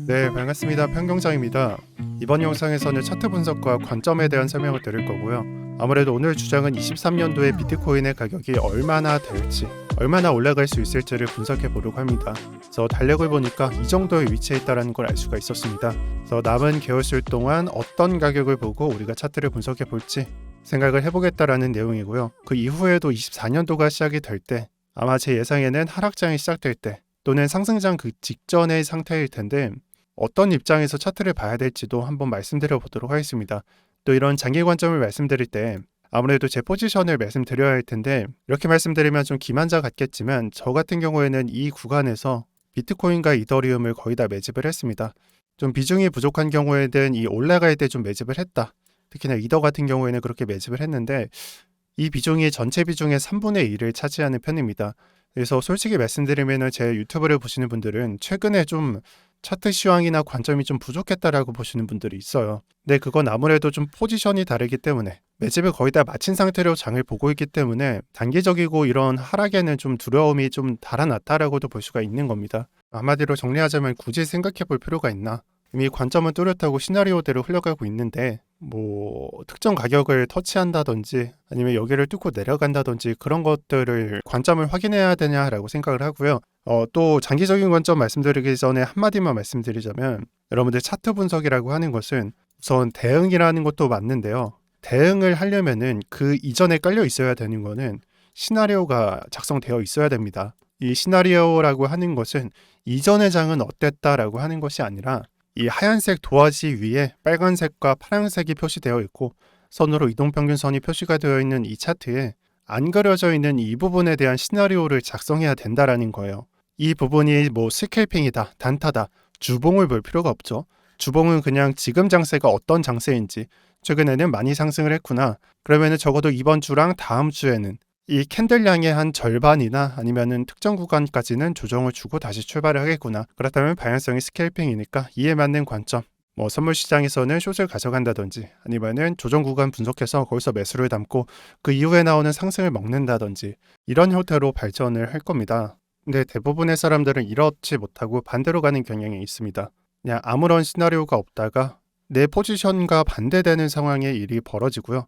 네, 반갑습니다. 편경장입니다. 이번 영상에서는 차트 분석과 관점에 대한 설명을 드릴 거고요. 아무래도 오늘 주장은 23년도에 비트코인의 가격이 얼마나 될지, 얼마나 올라갈 수 있을지를 분석해 보려고 합니다. 그래서 달력을 보니까 이 정도의 위치에 있다는 걸 알 수가 있었습니다. 그래서 남은 개월수 동안 어떤 가격을 보고 우리가 차트를 분석해 볼지 생각을 해보겠다라는 내용이고요. 그 이후에도 24년도가 시작이 될 때, 아마 제 예상에는 하락장이 시작될 때, 또는 상승장 그 직전의 상태일 텐데 어떤 입장에서 차트를 봐야 될지도 한번 말씀드려 보도록 하겠습니다. 또 이런 장기 관점을 말씀드릴 때 아무래도 제 포지션을 말씀드려야 할 텐데 이렇게 말씀드리면 좀 기만자 같겠지만 저 같은 경우에는 이 구간에서 비트코인과 이더리움을 거의 다 매집을 했습니다. 좀 비중이 부족한 경우에는 이 올라갈 때 좀 매집을 했다. 특히나 이더 같은 경우에는 그렇게 매집을 했는데 이 비중이 전체 비중의 3분의 1을 차지하는 편입니다. 그래서 솔직히 말씀드리면 제 유튜브를 보시는 분들은 최근에 좀 차트 시황이나 관점이 좀 부족했다라고 보시는 분들이 있어요. 근데 그건 아무래도 좀 포지션이 다르기 때문에 매집을 거의 다 마친 상태로 장을 보고 있기 때문에 단기적이고 이런 하락에는 좀 두려움이 좀 달아났다라고도 볼 수가 있는 겁니다. 한마디로 정리하자면 굳이 생각해 볼 필요가 있나? 이미 관점은 뚜렷하고 시나리오대로 흘러가고 있는데 특정 가격을 터치한다든지 아니면 여기를 뚫고 내려간다든지 그런 것들을 관점을 확인해야 되냐라고 생각을 하고요. 또 장기적인 관점 말씀드리기 전에 한마디만 말씀드리자면 여러분들 차트 분석이라고 하는 것은 우선 대응이라는 것도 맞는데요. 대응을 하려면은 그 이전에 깔려 있어야 되는 거는 시나리오가 작성되어 있어야 됩니다. 이 시나리오라고 하는 것은 이전의 장은 어땠다라고 하는 것이 아니라 이 하얀색 도화지 위에 빨간색과 파란색이 표시되어 있고 선으로 이동평균선이 표시가 되어 있는 이 차트에 안 그려져 있는 이 부분에 대한 시나리오를 작성해야 된다라는 거예요. 이 부분이 스캘핑이다, 단타다, 주봉을 볼 필요가 없죠. 주봉은 그냥 지금 장세가 어떤 장세인지 최근에는 많이 상승을 했구나. 그러면은 적어도 이번 주랑 다음 주에는 이 캔들량의 한 절반이나 아니면은 특정 구간까지는 조정을 주고 다시 출발을 하겠구나. 그렇다면 방향성이 스캘핑이니까 이에 맞는 관점. 선물 시장에서는 숏을 가져간다든지 아니면은 조정 구간 분석해서 거기서 매수를 담고 그 이후에 나오는 상승을 먹는다든지 이런 형태로 발전을 할 겁니다. 근데 대부분의 사람들은 이렇지 못하고 반대로 가는 경향이 있습니다. 그냥 아무런 시나리오가 없다가 내 포지션과 반대되는 상황의 일이 벌어지고요.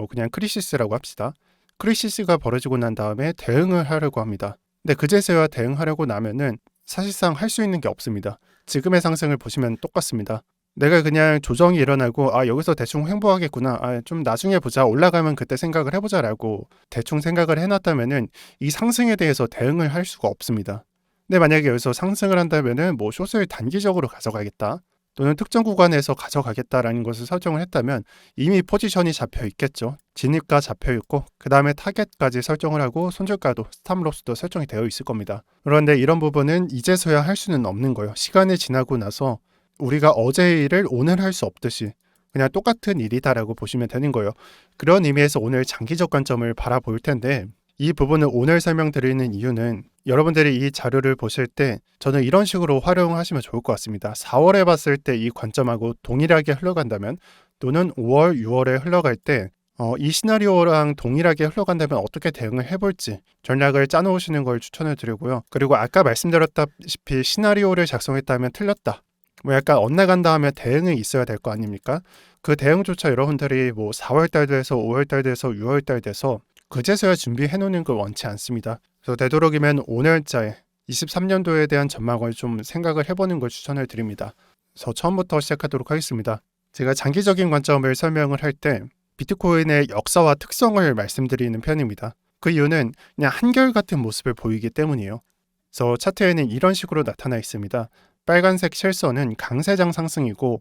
그냥 크리시스라고 합시다. 크리시스가 벌어지고 난 다음에 대응을 하려고 합니다. 근데 그제서야 대응하려고 나면은 사실상 할 수 있는 게 없습니다. 지금의 상승을 보시면 똑같습니다. 내가 그냥 조정이 일어나고 여기서 대충 횡보하겠구나. 좀 나중에 보자. 올라가면 그때 생각을 해보자라고 대충 생각을 해놨다면은 이 상승에 대해서 대응을 할 수가 없습니다. 근데 만약에 여기서 상승을 한다면은 숏을 단기적으로 가져가겠다. 또는 특정 구간에서 가져가겠다라는 것을 설정을 했다면 이미 포지션이 잡혀 있겠죠. 진입가 잡혀 있고 그 다음에 타겟까지 설정을 하고 손절가도 스탑로스도 설정이 되어 있을 겁니다. 그런데 이런 부분은 이제서야 할 수는 없는 거예요. 시간이 지나고 나서 우리가 어제의 일을 오늘 할 수 없듯이 그냥 똑같은 일이다라고 보시면 되는 거예요. 그런 의미에서 오늘 장기적 관점을 바라볼 텐데 이 부분을 오늘 설명드리는 이유는 여러분들이 이 자료를 보실 때 저는 이런 식으로 활용하시면 좋을 것 같습니다. 4월에 봤을 때 이 관점하고 동일하게 흘러간다면 또는 5월, 6월에 흘러갈 때 이 시나리오랑 동일하게 흘러간다면 어떻게 대응을 해볼지 전략을 짜놓으시는 걸 추천을 드리고요. 그리고 아까 말씀드렸다시피 시나리오를 작성했다면 틀렸다. 약간 엇나간다 하면 대응이 있어야 될 거 아닙니까? 그 대응조차 여러분들이 4월달 돼서 5월달 돼서 6월달 돼서 그제서야 준비해 놓는 걸 원치 않습니다. 그래서 되도록이면 오늘자에 23년도에 대한 전망을 좀 생각을 해보는 걸 추천을 드립니다. 그래서 처음부터 시작하도록 하겠습니다. 제가 장기적인 관점을 설명을 할 때 비트코인의 역사와 특성을 말씀드리는 편입니다. 그 이유는 그냥 한결같은 모습을 보이기 때문이에요. 그래서 차트에는 이런 식으로 나타나 있습니다. 빨간색 실선은 강세장 상승이고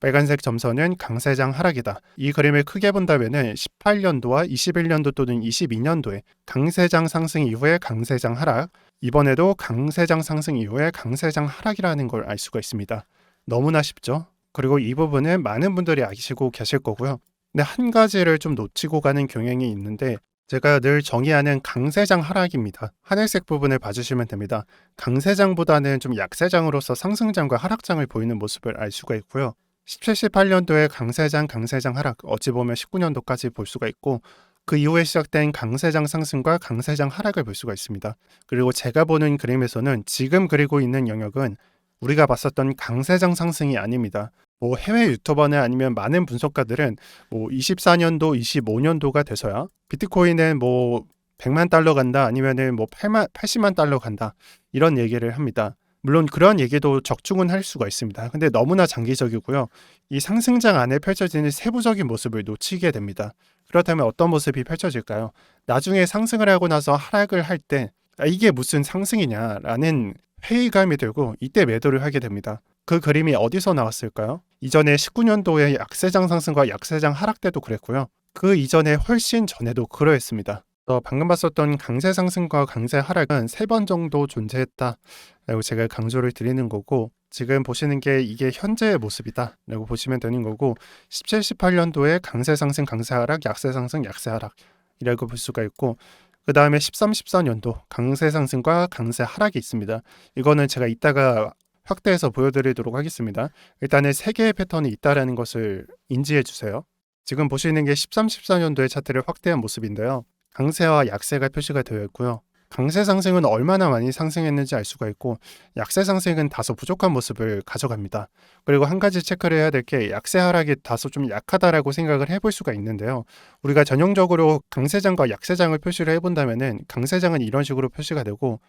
빨간색 점선은 강세장 하락이다. 이 그림을 크게 본다면 18년도와 21년도 또는 22년도에 강세장 상승 이후에 강세장 하락, 이번에도 강세장 상승 이후에 강세장 하락이라는 걸 알 수가 있습니다. 너무나 쉽죠? 그리고 이 부분은 많은 분들이 아시고 계실 거고요. 근데 한 가지를 좀 놓치고 가는 경향이 있는데 제가 늘 정의하는 강세장 하락입니다. 하늘색 부분을 봐주시면 됩니다. 강세장보다는 좀 약세장으로서 상승장과 하락장을 보이는 모습을 알 수가 있고요. 17, 18년도에 강세장 하락, 어찌 보면 19년도까지 볼 수가 있고 그 이후에 시작된 강세장 상승과 강세장 하락을 볼 수가 있습니다. 그리고 제가 보는 그림에서는 지금 그리고 있는 영역은 우리가 봤었던 강세장 상승이 아닙니다. 뭐 해외 유튜버나 아니면 많은 분석가들은 뭐 24년도, 25년도가 돼서야 비트코인은 뭐 100만 달러 간다 아니면은 뭐 80만 달러 간다 이런 얘기를 합니다. 물론 그런 얘기도 적중은 할 수가 있습니다. 근데 너무나 장기적이고요. 이 상승장 안에 펼쳐지는 세부적인 모습을 놓치게 됩니다. 그렇다면 어떤 모습이 펼쳐질까요? 나중에 상승을 하고 나서 하락을 할 때 이게 무슨 상승이냐라는 회의감이 들고 이때 매도를 하게 됩니다. 그 그림이 어디서 나왔을까요? 이전에 19년도에 약세장 상승과 약세장 하락 때도 그랬고요. 그 이전에 훨씬 전에도 그러했습니다. 방금 봤었던 강세 상승과 강세 하락은 3번 정도 존재했다라고 제가 강조를 드리는 거고, 지금 보시는 게 이게 현재의 모습이다 라고 보시면 되는 거고, 17, 18년도에 강세 상승, 강세 하락, 약세 상승, 약세 하락이라고 볼 수가 있고, 그 다음에 13, 14년도 강세 상승과 강세 하락이 있습니다. 이거는 제가 이따가 확대해서 보여드리도록 하겠습니다. 일단은 3개의 패턴이 있다라는 것을 인지해 주세요. 지금 보시는 게 13, 14년도의 차트를 확대한 모습인데요. 강세와 약세가 표시가 되어 있고요. 강세 상승은 얼마나 많이 상승했는지 알 수가 있고, 약세 상승은 다소 부족한 모습을 가져갑니다. 그리고 한 가지 체크를 해야 될 게 약세 하락이 다소 좀 약하다라고 생각을 해볼 수가 있는데요. 우리가 전형적으로 강세장과 약세장을 표시를 해본다면은 강세장은 이런 식으로 표시가 되고,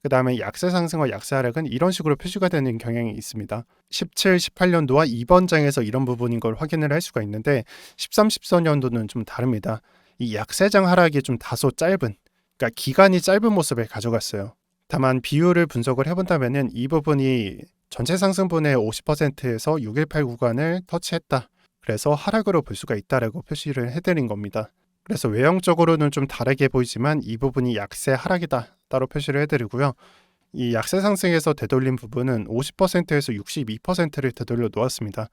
그 다음에 약세 상승과 약세 하락은 이런 식으로 표시가 되는 경향이 있습니다. 17, 18년도와 이번 장에서 이런 부분인 걸 확인을 할 수가 있는데, 13, 14년도는 좀 다릅니다. 이 약세장 하락이 좀 다소 짧은, 그러니까 기간이 짧은 모습을 가져갔어요. 다만 비율을 분석을 해본다면은 이 부분이 전체 상승분의 50%에서 618 구간을 터치했다. 그래서 하락으로 볼 수가 있다라고 표시를 해드린 겁니다. 그래서 외형적으로는 좀 다르게 보이지만 이 부분이 약세 하락이다 따로 표시를 해드리고요. 이 약세 상승에서 되돌린 부분은 50%에서 62%를 되돌려 놓았습니다.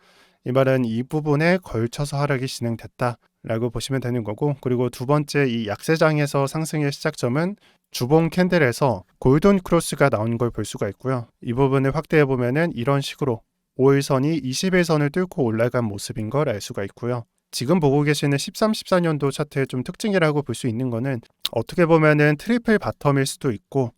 이 말은 이 부분에 걸쳐서 하락이 진행됐다라고 보시면 되는 거고, 그리고 두 번째 이 약세장에서 상승의 시작점은 주봉 캔들에서 골든 크로스가 나온 걸 볼 수가 있고요. 이 부분을 확대해 보면은 이런 식으로 5일선이 21선을 뚫고 올라간 모습인 걸 알 수가 있고요. 지금 보고 계시는 13, 14년도 차트의 좀 특징이라고 볼 수 있는 거는 어떻게 보면은 트리플 바텀일 수도 있고,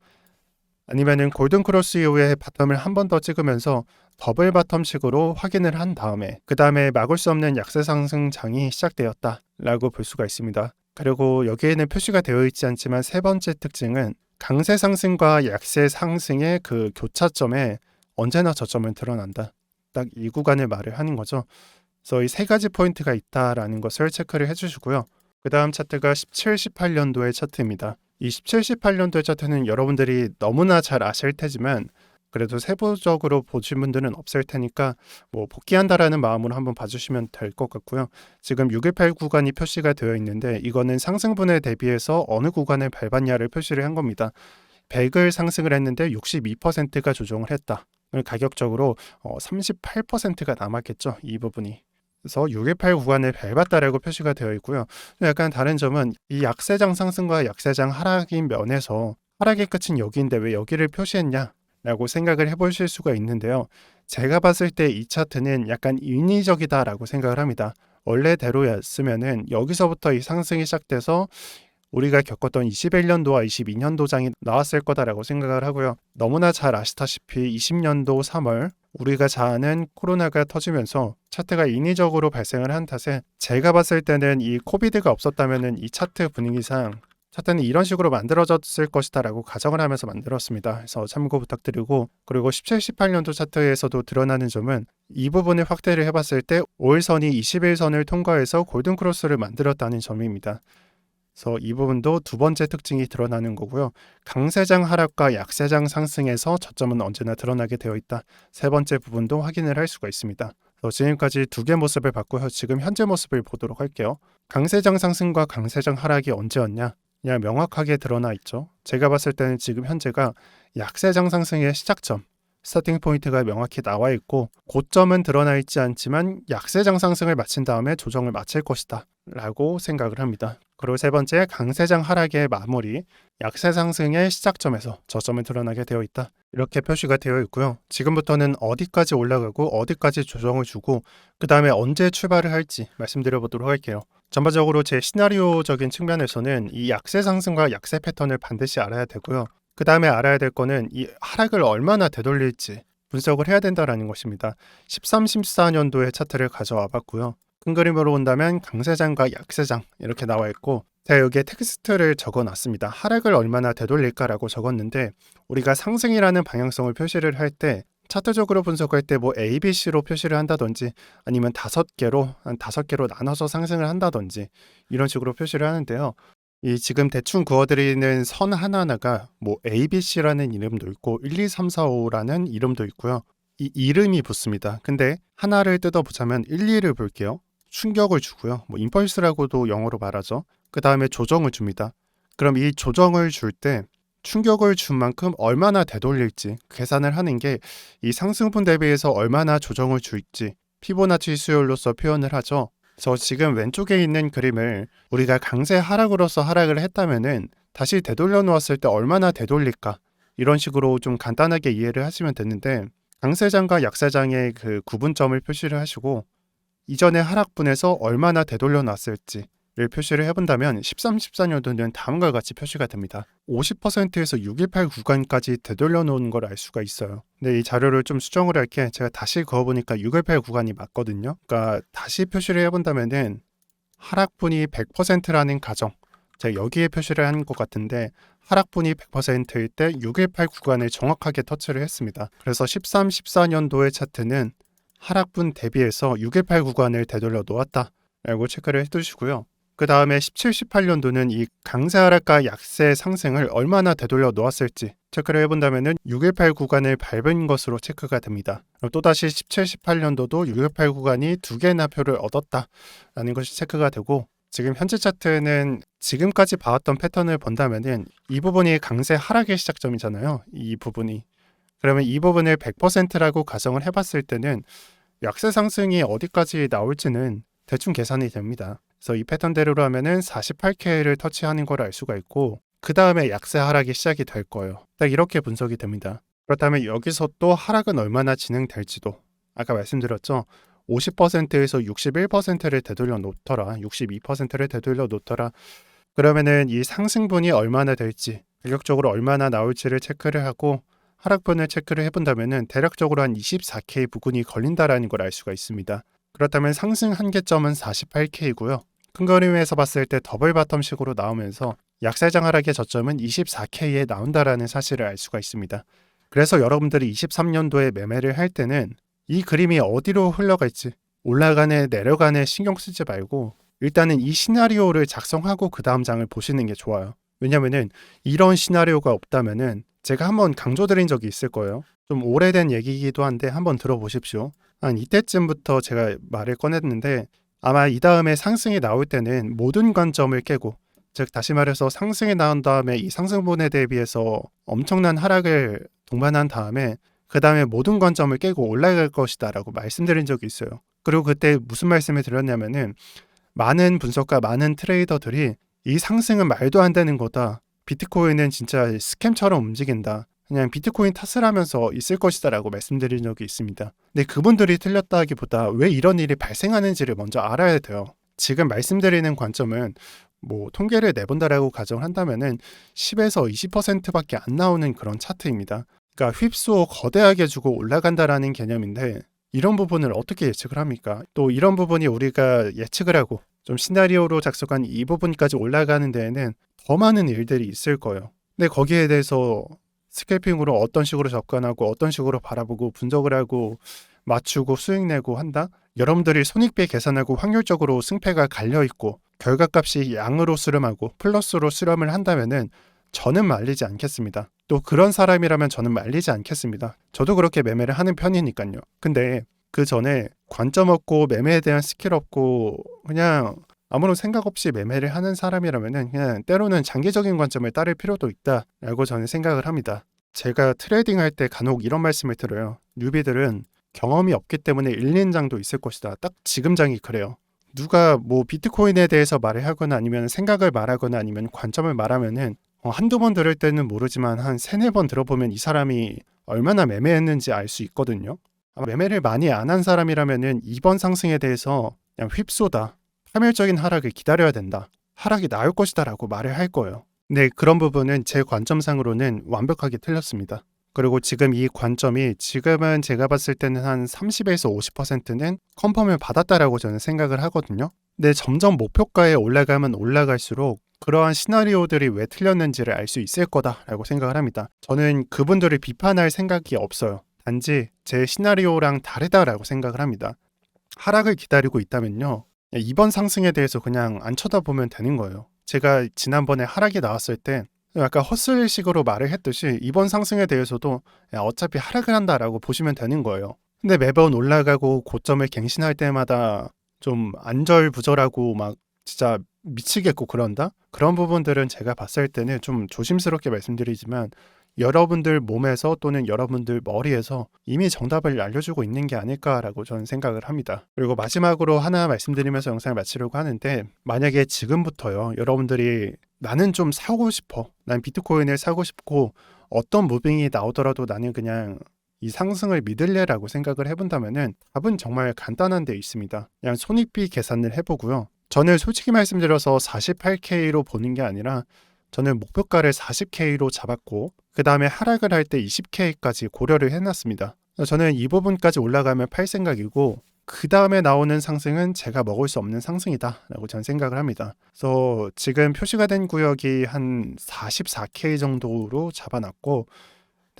아니면은 골든 크로스 이후에 바텀을 한 번 더 찍으면서 더블 바텀식으로 확인을 한 다음에 그 다음에 막을 수 없는 약세 상승장이 시작되었다라고 볼 수가 있습니다. 그리고 여기에는 표시가 되어 있지 않지만 세 번째 특징은 강세 상승과 약세 상승의 그 교차점에 언제나 저점은 드러난다. 딱 이 구간을 말을 하는 거죠. 그래서 이 세 가지 포인트가 있다라는 것을 체크를 해주시고요. 그 다음 차트가 17, 18년도의 차트입니다. 이 17, 18년도의 차트는 여러분들이 너무나 잘 아실 테지만 그래도 세부적으로 보신 분들은 없을 테니까 뭐 복귀한다라는 마음으로 한번 봐주시면 될 것 같고요. 지금 618 구간이 표시가 되어 있는데 이거는 상승분에 대비해서 어느 구간을 밟았냐를 표시를 한 겁니다. 100을 상승을 했는데 62%가 조정을 했다. 가격적으로 38%가 남았겠죠. 이 부분이. 그래서 618 구간을 밟았다라고 표시가 되어 있고요. 약간 다른 점은 이 약세장 상승과 약세장 하락인 면에서 하락의 끝은 여기인데 왜 여기를 표시했냐 라고 생각을 해보실 수가 있는데요. 제가 봤을 때 이 차트는 약간 인위적이다라고 생각을 합니다. 원래대로였으면은 여기서부터 이 상승이 시작돼서 우리가 겪었던 21년도와 22년도장이 나왔을 거다라고 생각을 하고요. 너무나 잘 아시다시피 20년도 3월 우리가 잘 아는 코로나가 터지면서 차트가 인위적으로 발생을 한 탓에 제가 봤을 때는 이 코비드가 없었다면은 이 차트 분위기상 차트는 이런 식으로 만들어졌을 것이다 라고 가정을 하면서 만들었습니다. 그래서 참고 부탁드리고, 그리고 17, 18년도 차트에서도 드러나는 점은 이 부분을 확대를 해봤을 때 5일선이 21선을 통과해서 골든크로스를 만들었다는 점입니다. 그래서 이 부분도 두 번째 특징이 드러나는 거고요. 강세장 하락과 약세장 상승에서 저점은 언제나 드러나게 되어 있다. 세 번째 부분도 확인을 할 수가 있습니다. 지금까지 두 개 모습을 봤고요. 지금 현재 모습을 보도록 할게요. 강세장 상승과 강세장 하락이 언제였냐? 그냥 명확하게 드러나 있죠. 제가 봤을 때는 지금 현재가 약세장 상승의 시작점, 스타팅 포인트가 명확히 나와 있고 고점은 드러나 있지 않지만 약세장 상승을 마친 다음에 조정을 마칠 것이다 라고 생각을 합니다. 그리고 세 번째, 강세장 하락의 마무리, 약세 상승의 시작점에서 저점을 드러나게 되어 있다. 이렇게 표시가 되어 있고요. 지금부터는 어디까지 올라가고 어디까지 조정을 주고 그 다음에 언제 출발을 할지 말씀드려 보도록 할게요. 전반적으로 제 시나리오적인 측면에서는 이 약세 상승과 약세 패턴을 반드시 알아야 되고요. 그 다음에 알아야 될 거는 이 하락을 얼마나 되돌릴지, 분석을 해야 된다라는 것입니다. 13, 14년도의 차트를 가져와 봤고요. 큰 그림으로 본다면 강세장과 약세장 이렇게 나와 있고, 제가 여기에 텍스트를 적어 놨습니다. 하락을 얼마나 되돌릴까라고 적었는데, 우리가 상승이라는 방향성을 표시를 할 때 차트적으로 분석할 때 뭐 A, B, C로 표시를 한다든지 아니면 한 다섯 개로 나눠서 상승을 한다든지 이런 식으로 표시를 하는데요. 이 지금 대충 그어드리는 선 하나하나가 뭐 A, B, C라는 이름도 있고 1, 2, 3, 4, 5라는 이름도 있고요. 이 이름이 붙습니다. 근데 하나를 뜯어보자면 1, 2를 볼게요. 충격을 주고요. 뭐 임펄스라고도 영어로 말하죠. 그 다음에 조정을 줍니다. 그럼 이 조정을 줄 때 충격을 준 만큼 얼마나 되돌릴지 계산을 하는 게 이 상승분 대비해서 얼마나 조정을 줄지 피보나치 수열로서 표현을 하죠. 그래서 지금 왼쪽에 있는 그림을 우리가 강세 하락으로서 하락을 했다면은 다시 되돌려 놓았을 때 얼마나 되돌릴까 이런 식으로 좀 간단하게 이해를 하시면 되는데, 강세장과 약세장의 그 구분점을 표시를 하시고 이전의 하락분에서 얼마나 되돌려 놨을지를 표시를 해본다면 13, 14년도는 다음과 같이 표시가 됩니다. 50%에서 618 구간까지 되돌려 놓은 걸 알 수가 있어요. 근데 이 자료를 좀 수정을 할게 제가 다시 그어보니까 618 구간이 맞거든요. 그러니까 다시 표시를 해본다면은 하락분이 100%라는 가정, 제가 여기에 표시를 한 것 같은데 하락분이 100%일 때 618 구간을 정확하게 터치를 했습니다. 그래서 13, 14년도의 차트는 하락분 대비해서 618 구간을 되돌려 놓았다 라고 체크를 해두시고요. 그 다음에 17, 18년도는 이 강세 하락과 약세 상승을 얼마나 되돌려 놓았을지 체크를 해본다면 618 구간을 밟은 것으로 체크가 됩니다. 또다시 17, 18년도도 618 구간이 2개나 표를 얻었다라는 것이 체크가 되고, 지금 현재 차트는 지금까지 봐왔던 패턴을 본다면 이 부분이 강세 하락의 시작점이잖아요. 이 부분이. 그러면 이 부분을 100%라고 가정을 해봤을 때는 약세 상승이 어디까지 나올지는 대충 계산이 됩니다. 그래서 이 패턴대로 하면은 48K를 터치하는 걸 알 수가 있고, 그 다음에 약세 하락이 시작이 될 거예요. 딱 이렇게 분석이 됩니다. 그렇다면 여기서 또 하락은 얼마나 진행될지도 아까 말씀드렸죠. 50%에서 61%를 되돌려 놓더라, 62%를 되돌려 놓더라. 그러면은 이 상승분이 얼마나 될지, 가격적으로 얼마나 나올지를 체크를 하고 하락분을 체크를 해본다면은 대략적으로 한 24K 부근이 걸린다라는 걸 알 수가 있습니다. 그렇다면 상승 한계점은 48K이고요. 큰 그림에서 봤을 때 더블 바텀식으로 나오면서 약세장 하락의 저점은 24K에 나온다라는 사실을 알 수가 있습니다. 그래서 여러분들이 23년도에 매매를 할 때는 이 그림이 어디로 흘러갈지 올라가네 내려가네 신경 쓰지 말고 일단은 이 시나리오를 작성하고 그 다음 장을 보시는 게 좋아요. 왜냐면은 이런 시나리오가 없다면은 제가 한번 강조드린 적이 있을 거예요. 좀 오래된 얘기이기도 한데 한번 들어보십시오. 한 이때쯤부터 제가 말을 꺼냈는데, 아마 이 다음에 상승이 나올 때는 모든 관점을 깨고, 즉 다시 말해서 상승이 나온 다음에 이 상승분에 대비해서 엄청난 하락을 동반한 다음에 그 다음에 모든 관점을 깨고 올라갈 것이다 라고 말씀드린 적이 있어요. 그리고 그때 무슨 말씀을 드렸냐면은 많은 분석가, 많은 트레이더들이 이 상승은 말도 안 되는 거다, 비트코인은 진짜 스캠처럼 움직인다, 그냥 비트코인 탓을 하면서 있을 것이다 라고 말씀드린 적이 있습니다. 근데 그분들이 틀렸다기보다 왜 이런 일이 발생하는지를 먼저 알아야 돼요. 지금 말씀드리는 관점은 뭐 통계를 내본다라고 가정을 한다면은 10에서 20%밖에 안 나오는 그런 차트입니다. 그러니까 휩쓰어 거대하게 주고 올라간다라는 개념인데, 이런 부분을 어떻게 예측을 합니까? 또 이런 부분이 우리가 예측을 하고 좀 시나리오로 작성한 이 부분까지 올라가는 데에는 더 많은 일들이 있을 거예요. 근데 거기에 대해서 스캘핑으로 어떤 식으로 접근하고 어떤 식으로 바라보고 분석을 하고 맞추고 수익 내고 한다? 여러분들이 손익비 계산하고 확률적으로 승패가 갈려있고 결과값이 양으로 수렴하고 플러스로 수렴을 한다면은 저는 말리지 않겠습니다. 또 그런 사람이라면 저는 말리지 않겠습니다. 저도 그렇게 매매를 하는 편이니까요. 근데 그 전에 관점 없고 매매에 대한 스킬 없고 그냥 아무런 생각 없이 매매를 하는 사람이라면은 그냥 때로는 장기적인 관점을 따를 필요도 있다라고 저는 생각을 합니다. 제가 트레이딩 할 때 간혹 이런 말씀을 들어요. 뉴비들은 경험이 없기 때문에 잃는 장도 있을 것이다. 딱 지금 장이 그래요. 누가 뭐 비트코인에 대해서 말을 하거나 아니면 생각을 말하거나 아니면 관점을 말하면은 한두 번 들을 때는 모르지만 한 세네 번 들어보면 이 사람이 얼마나 매매했는지 알 수 있거든요. 매매를 많이 안 한 사람이라면은 이번 상승에 대해서 그냥 휩쏘다, 파멸적인 하락을 기다려야 된다, 하락이 나올 것이다 라고 말을 할 거예요. 근데 그런 부분은 제 관점상으로는 완벽하게 틀렸습니다. 그리고 지금 이 관점이 지금은 제가 봤을 때는 한 30에서 50%는 컨펌을 받았다라고 저는 생각을 하거든요. 근데 점점 목표가에 올라가면 올라갈수록 그러한 시나리오들이 왜 틀렸는지를 알 수 있을 거다라고 생각을 합니다. 저는 그분들을 비판할 생각이 없어요. 단지 제 시나리오랑 다르다라고 생각을 합니다. 하락을 기다리고 있다면요, 이번 상승에 대해서 그냥 안 쳐다보면 되는 거예요. 제가 지난번에 하락이 나왔을 때 약간 헛슬식으로 말을 했듯이 이번 상승에 대해서도 어차피 하락을 한다라고 보시면 되는 거예요. 근데 매번 올라가고 고점을 갱신할 때마다 좀 안절부절하고 막 진짜 미치겠고 그런다? 그런 부분들은 제가 봤을 때는 좀 조심스럽게 말씀드리지만 여러분들 몸에서 또는 여러분들 머리에서 이미 정답을 알려주고 있는 게 아닐까라고 저는 생각을 합니다. 그리고 마지막으로 하나 말씀드리면서 영상을 마치려고 하는데, 만약에 지금부터요, 여러분들이 나는 좀 사고 싶어, 난 비트코인을 사고 싶고 어떤 무빙이 나오더라도 나는 그냥 이 상승을 믿을래라고 생각을 해본다면은 답은 정말 간단한 데 있습니다. 그냥 손익비 계산을 해보고요. 저는 솔직히 말씀드려서 48K로 보는 게 아니라 저는 목표가를 40K로 잡았고 그 다음에 하락을 할 때 20K까지 고려를 해놨습니다. 저는 이 부분까지 올라가면 팔 생각이고 그 다음에 나오는 상승은 제가 먹을 수 없는 상승이다 라고 저는 생각을 합니다. 그래서 지금 표시가 된 구역이 한 44K 정도로 잡아놨고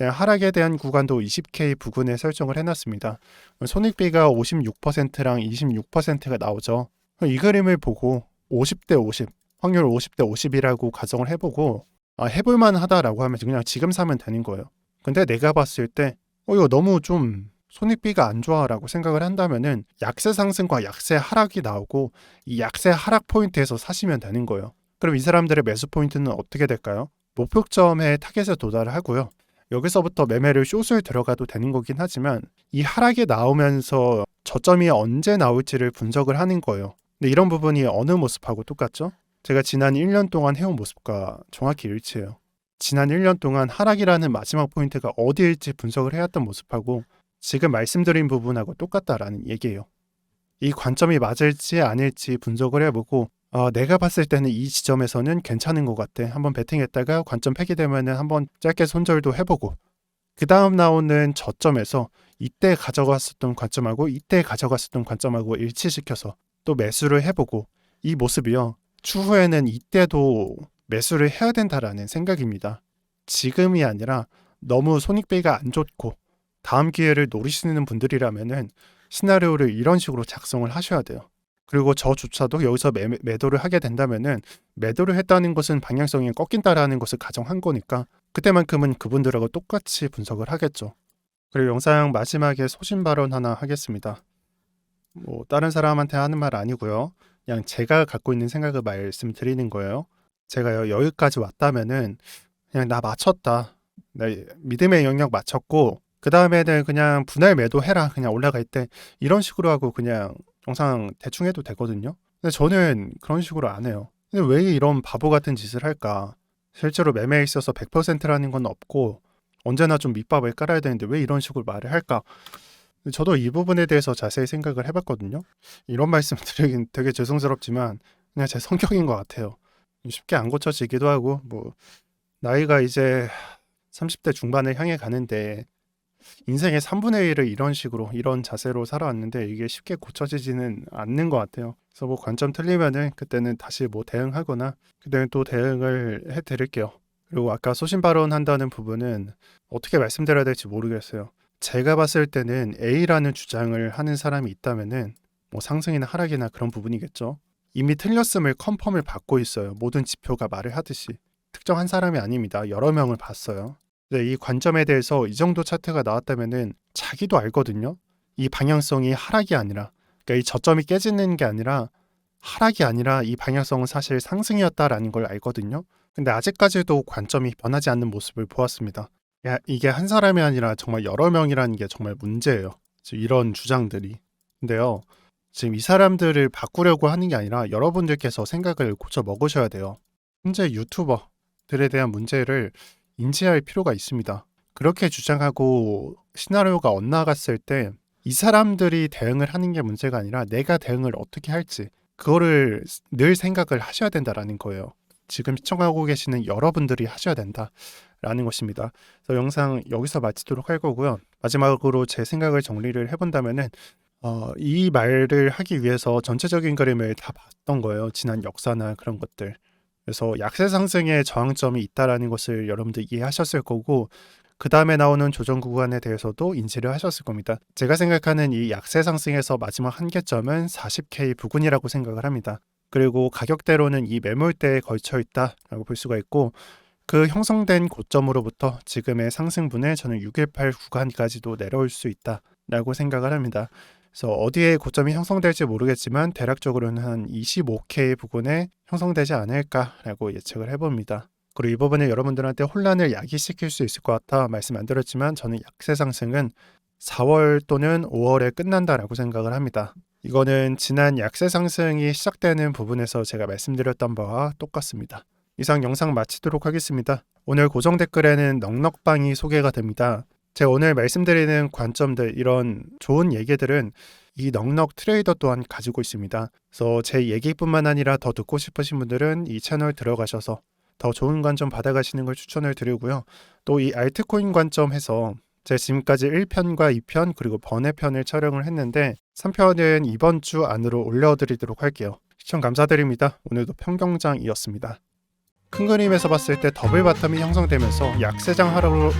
하락에 대한 구간도 20K 부근에 설정을 해놨습니다. 손익비가 56%랑 26%가 나오죠. 이 그림을 보고 50대 50, 확률 50대 50이라고 가정을 해보고 해볼만 하다라고 하면 그냥 지금 사면 되는 거예요. 근데 내가 봤을 때 이거 너무 좀 손익비가 안 좋아라고 생각을 한다면은 약세 상승과 약세 하락이 나오고 이 약세 하락 포인트에서 사시면 되는 거예요. 그럼 이 사람들의 매수 포인트는 어떻게 될까요? 목표점에 타겟에 도달을 하고요. 여기서부터 매매를 숏을 들어가도 되는 거긴 하지만 이 하락이 나오면서 저점이 언제 나올지를 분석을 하는 거예요. 근데 이런 부분이 어느 모습하고 똑같죠? 제가 지난 1년 동안 해온 모습과 정확히 일치해요. 지난 1년 동안 하락이라는 마지막 포인트가 어디일지 분석을 해왔던 모습하고 지금 말씀드린 부분하고 똑같다라는 얘기예요. 이 관점이 맞을지 아닐지 분석을 해보고 내가 봤을 때는 이 지점에서는 괜찮은 것 같아. 한번 베팅했다가 관점 폐기되면은 한번 짧게 손절도 해보고 그 다음 나오는 저점에서 이때 가져갔었던 관점하고 이때 가져갔었던 관점하고 일치시켜서 또 매수를 해보고 이 모습이요. 추후에는 이때도 매수를 해야 된다라는 생각입니다. 지금이 아니라 너무 손익비가 안 좋고 다음 기회를 노리시는 분들이라면은 시나리오를 이런 식으로 작성을 하셔야 돼요. 그리고 저조차도 여기서 매도를 하게 된다면은 매도를 했다는 것은 방향성이 꺾인다라는 것을 가정한 거니까 그때만큼은 그분들하고 똑같이 분석을 하겠죠. 그리고 영상 마지막에 소신 발언 하나 하겠습니다. 다른 사람한테 하는 말 아니고요. 그냥 제가 갖고 있는 생각을 말씀드리는 거예요. 제가 여기까지 왔다면은 그냥 나 맞췄다. 나 믿음의 영역 맞췄고 그 다음에는 그냥 분할 매도해라. 그냥 올라갈 때 이런 식으로 하고 그냥 영상 대충 해도 되거든요. 근데 저는 그런 식으로 안 해요. 근데 왜 이런 바보 같은 짓을 할까? 실제로 매매에 있어서 100%라는 건 없고 언제나 좀 밑밥을 깔아야 되는데 왜 이런 식으로 말을 할까? 저도 이 부분에 대해서 자세히 생각을 해봤거든요. 이런 말씀 드리긴 되게 죄송스럽지만 그냥 제 성격인 것 같아요. 쉽게 안 고쳐지기도 하고 나이가 이제 30대 중반을 향해 가는데 인생의 3분의 1을 이런 식으로 이런 자세로 살아왔는데 이게 쉽게 고쳐지지는 않는 것 같아요. 그래서 관점 틀리면은 그때는 다시 대응하거나 그때는 또 대응을 해드릴게요. 그리고 아까 소신 발언한다는 부분은 어떻게 말씀드려야 될지 모르겠어요. 제가 봤을 때는 A라는 주장을 하는 사람이 있다면은 상승이나 하락이나 그런 부분이겠죠. 이미 틀렸음을 컨펌을 받고 있어요. 모든 지표가 말을 하듯이. 특정한 사람이 아닙니다. 여러 명을 봤어요. 이 관점에 대해서 이 정도 차트가 나왔다면은 자기도 알거든요. 이 방향성이 하락이 아니라, 그러니까 이 저점이 깨지는 게 아니라 하락이 아니라 이 방향성은 사실 상승이었다라는 걸 알거든요. 근데 아직까지도 관점이 변하지 않는 모습을 보았습니다. 이게 한 사람이 아니라 정말 여러 명이라는 게 정말 문제예요. 이런 주장들이. 근데요, 지금 이 사람들을 바꾸려고 하는 게 아니라 여러분들께서 생각을 고쳐 먹으셔야 돼요. 현재 유튜버들에 대한 문제를 인지할 필요가 있습니다. 그렇게 주장하고 시나리오가 엇나갔을 때 이 사람들이 대응을 하는 게 문제가 아니라 내가 대응을 어떻게 할지 그거를 늘 생각을 하셔야 된다라는 거예요. 지금 시청하고 계시는 여러분들이 하셔야 된다라는 것입니다. 그래서 영상 여기서 마치도록 할 거고요. 마지막으로 제 생각을 정리를 해본다면은 이 말을 하기 위해서 전체적인 그림을 다 봤던 거예요. 지난 역사나 그런 것들. 그래서 약세 상승에 저항점이 있다라는 것을 여러분들 이해하셨을 거고, 그 다음에 나오는 조정 구간에 대해서도 인지를 하셨을 겁니다. 제가 생각하는 이 약세 상승에서 마지막 한계점은 40K 부근이라고 생각을 합니다. 그리고 가격대로는 이 매물대에 걸쳐 있다라고 볼 수가 있고, 그 형성된 고점으로부터 지금의 상승분을 저는 618 구간까지도 내려올 수 있다라고 생각을 합니다. 그래서 어디에 고점이 형성될지 모르겠지만 대략적으로는 한 25K 부근에 형성되지 않을까라고 예측을 해봅니다. 그리고 이 부분에 여러분들한테 혼란을 야기시킬 수 있을 것 같아 말씀 안 드렸지만 저는 약세 상승은 4월 또는 5월에 끝난다라고 생각을 합니다. 이거는 지난 약세 상승이 시작되는 부분에서 제가 말씀드렸던 바와 똑같습니다. 이상 영상 마치도록 하겠습니다. 오늘 고정 댓글에는 넉넉방이 소개가 됩니다. 제가 오늘 말씀드리는 관점들, 이런 좋은 얘기들은 이 넉넉 트레이더 또한 가지고 있습니다. 그래서 제 얘기뿐만 아니라 더 듣고 싶으신 분들은 이 채널 들어가셔서 더 좋은 관점 받아가시는 걸 추천을 드리고요. 또 이 알트코인 관점에서 제가 지금까지 1편과 2편 그리고 번외편을 촬영을 했는데 3편은 이번 주 안으로 올려드리도록 할게요. 시청 감사드립니다. 오늘도 평경장이었습니다. 큰 그림에서 봤을 때 더블 바텀이 형성되면서 약세장 하락으로